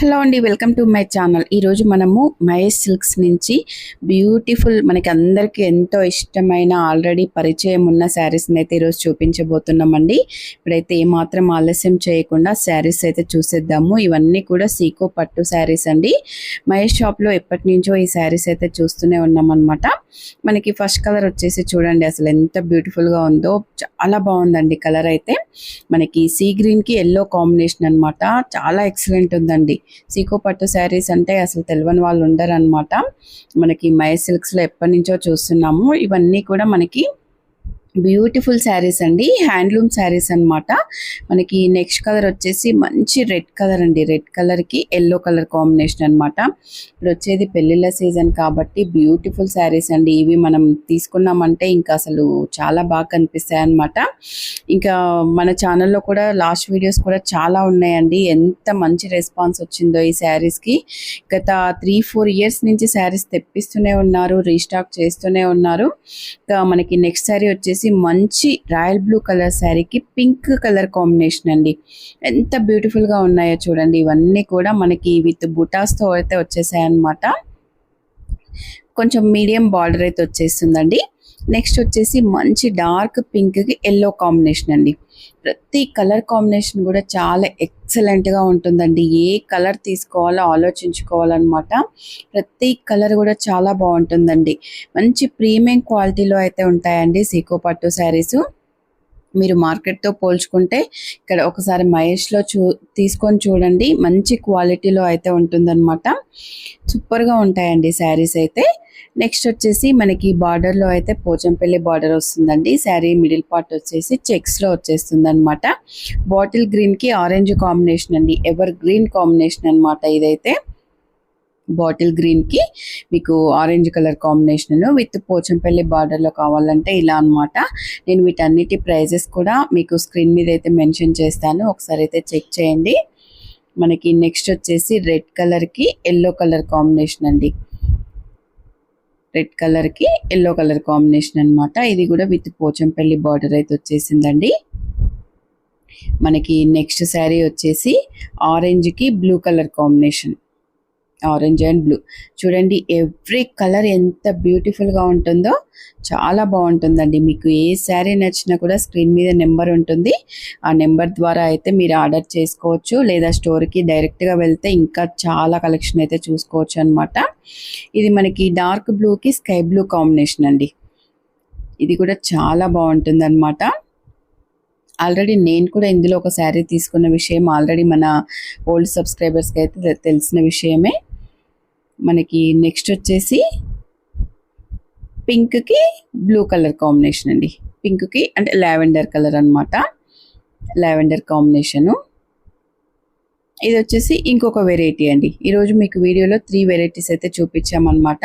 Hello అండి, welcome to my channel. ఈరోజు మనము మహేష్ సిల్క్స్ నుంచి బ్యూటిఫుల్, మనకి అందరికీ ఎంతో ఇష్టమైన ఆల్రెడీ పరిచయం ఉన్న శారీస్ని అయితే ఈరోజు చూపించబోతున్నామండి. ఇప్పుడైతే ఏమాత్రం ఆలస్యం చేయకుండా శారీస్ అయితే చూసేద్దాము. ఇవన్నీ కూడా సీకో పట్టు శారీస్ అండి. మహేష్ షాప్లో ఎప్పటి నుంచో ఈ శారీస్ అయితే చూస్తూనే ఉన్నామన్నమాట. మనకి ఫస్ట్ కలర్ వచ్చేసి చూడండి, అసలు ఎంత బ్యూటిఫుల్గా ఉందో, చాలా బాగుందండి. కలర్ అయితే మనకి సీ గ్రీన్కి ఎల్లో కాంబినేషన్ అనమాట. చాలా ఎక్సలెంట్ ఉందండి. సీకో పట్టు శారీస్ అంటే అసలు తెలియని వాళ్ళు ఉండరు అనమాట. మనకి మహేష్ సిల్క్స్లో ఎప్పటి నుంచో చూస్తున్నాము. ఇవన్నీ కూడా మనకి బ్యూటిఫుల్ శారీస్ అండి, హ్యాండ్లూమ్ శారీస్ అనమాట. మనకి నెక్స్ట్ కలర్ వచ్చేసి మంచి రెడ్ కలర్ అండి. రెడ్ కలర్కి ఎల్లో కలర్ కాంబినేషన్ అనమాట. ఇప్పుడు వచ్చేది పెళ్ళిళ్ళ సీజన్ కాబట్టి బ్యూటిఫుల్ శారీస్ అండి. ఇవి మనం తీసుకున్నామంటే ఇంకా అసలు చాలా బాగా కనిపిస్తాయి అనమాట. ఇంకా మన ఛానల్లో కూడా లాస్ట్ వీడియోస్ కూడా చాలా ఉన్నాయండి. ఎంత మంచి రెస్పాన్స్ వచ్చిందో ఈ శారీస్కి. గత 3-4 ఇయర్స్ నుంచి శారీస్ తెప్పిస్తూనే ఉన్నారు, రీస్టాక్ చేస్తూనే ఉన్నారు. ఇంకా మనకి నెక్స్ట్ శారీ వచ్చేసి మంచి రాయల్ బ్లూ కలర్ శారీకి పింక్ కలర్ కాంబినేషన్ అండి. ఎంత బ్యూటిఫుల్గా ఉన్నాయో చూడండి. ఇవన్నీ కూడా మనకి విత్ బుటాస్తో అయితే వచ్చేసాయి అనమాట. కొంచెం మీడియం బార్డర్ అయితే వచ్చేస్తుందండి. నెక్స్ట్ వచ్చేసి మంచి డార్క్ పింక్కి ఎల్లో కాంబినేషన్ అండి. ప్రతి కలర్ కాంబినేషన్ కూడా చాలా ఎక్సలెంట్గా ఉంటుందండి. ఏ కలర్ తీసుకోవాలో ఆలోచించుకోవాలన్నమాట. ప్రతి కలర్ కూడా చాలా బాగుంటుందండి. మంచి ప్రీమియం క్వాలిటీలో అయితే ఉంటాయండి సీకో పట్టు శారీస్. మీరు మార్కెట్తో పోల్చుకుంటే ఇక్కడ ఒకసారి మహేష్లో తీసుకొని చూడండి. మంచి క్వాలిటీలో అయితే ఉంటుందన్నమాట. సూపర్గా ఉంటాయండి శారీస్ అయితే. నెక్స్ట్ వచ్చేసి మనకి బార్డర్లో అయితే పోచంపల్లి బార్డర్ వస్తుందండి. శారీ మిడిల్ పార్ట్ వచ్చేసి చెక్స్లో వచ్చేస్తుంది అనమాట. బాటిల్ గ్రీన్కి ఆరెంజ్ కాంబినేషన్ అండి. ఎవర్ గ్రీన్ కాంబినేషన్ అనమాట. ఇదైతే బాటిల్ గ్రీన్కి మీకు orange colour combination with Pochampally బార్డర్లో కావాలంటే ఇలా అనమాట. నేను వీటన్నిటి ప్రైజెస్ కూడా మీకు స్క్రీన్ మీద అయితే మెన్షన్ చేస్తాను, ఒకసారి అయితే చెక్ చేయండి. మనకి నెక్స్ట్ వచ్చేసి రెడ్ కలర్కి ఎల్లో కలర్ కాంబినేషన్ అండి. రెడ్ కలర్కి ఎల్లో కలర్ కాంబినేషన్ అనమాట. ఇది కూడా విత్ పోచంపల్లి బార్డర్ అయితే వచ్చేసిందండి. మనకి నెక్స్ట్ శారీ వచ్చేసి ఆరెంజ్కి blue colour combination. Orange and blue చూడండి. ఎవ్రీ కలర్ ఎంత బ్యూటిఫుల్గా ఉంటుందో, చాలా బాగుంటుందండి. మీకు ఏ శారీ నచ్చినా కూడా స్క్రీన్ మీద నెంబర్ ఉంటుంది. ఆ నెంబర్ ద్వారా అయితే మీరు ఆర్డర్ చేసుకోవచ్చు, లేదా స్టోర్కి డైరెక్ట్గా వెళ్తే ఇంకా చాలా కలెక్షన్ అయితే చూసుకోవచ్చు అనమాట. ఇది మనకి డార్క్ బ్లూకి స్కై బ్లూ కాంబినేషన్ అండి. ఇది కూడా చాలా బాగుంటుంది అనమాట. ఆల్రెడీ నేను కూడా ఇందులో ఒక శారీ తీసుకున్న విషయం ఆల్రెడీ మన ఓల్డ్ సబ్స్క్రైబర్స్కి అయితే తెలిసిన విషయమే. మనకి నెక్స్ట్ వచ్చేసి పింక్కి బ్లూ కలర్ కాంబినేషన్ అండి. పింక్కి అంటే లావెండర్ కలర్ అనమాట. Lavender combination. ఇది వచ్చేసి ఇంకొక వెరైటీ అండి. ఈరోజు మీకు వీడియోలో 3 వెరైటీస్ అయితే చూపించామన్నమాట.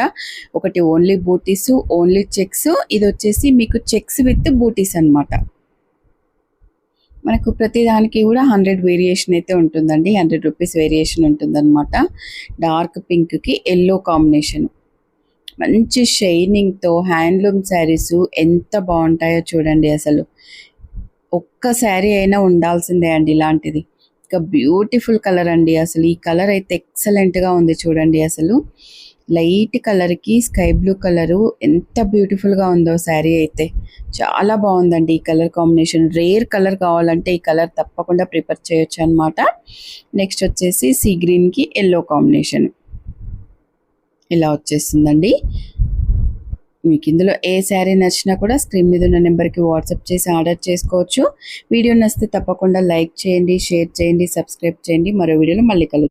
ఒకటి ఓన్లీ బూటీస్, ఓన్లీ చెక్స్. ఇది వచ్చేసి మీకు చెక్స్ విత్ బూటీస్ అనమాట. మనకు ప్రతి దానికి కూడా 100 వేరియేషన్ అయితే ఉంటుందండి. 100 రూపీస్ వేరియేషన్ ఉంటుందన్నమాట. డార్క్ పింక్కి ఎల్లో కాంబినేషన్, మంచి షైనింగ్తో హ్యాండ్లూమ్ శారీస్ ఎంత బాగుంటాయో చూడండి. అసలు ఒక్క శారీ అయినా ఉండాల్సిందే అండి ఇలాంటిది. ఇంకా బ్యూటిఫుల్ కలర్ అండి. అసలు ఈ కలర్ అయితే ఎక్సలెంట్గా ఉంది చూడండి. అసలు లైట్ కలర్కి స్కై బ్లూ కలరు ఎంత బ్యూటిఫుల్గా ఉందో శారీ అయితే. చాలా బాగుందండి ఈ కలర్ కాంబినేషన్. రేర్ కలర్ కావాలంటే ఈ కలర్ తప్పకుండా ప్రిఫర్ చేయొచ్చు అనమాట. నెక్స్ట్ వచ్చేసి సీ గ్రీన్కి ఎల్లో కాంబినేషన్ ఇలా వచ్చేస్తుందండి. మీకు ఇందులో ఏ శారీ నచ్చినా కూడా స్క్రీన్ మీద ఉన్న నెంబర్కి వాట్సాప్ చేసి ఆర్డర్ చేసుకోవచ్చు. వీడియో నచ్చితే తప్పకుండా లైక్ చేయండి, షేర్ చేయండి, సబ్స్క్రైబ్ చేయండి. మరో వీడియోలో మళ్ళీ కలుద్దాం.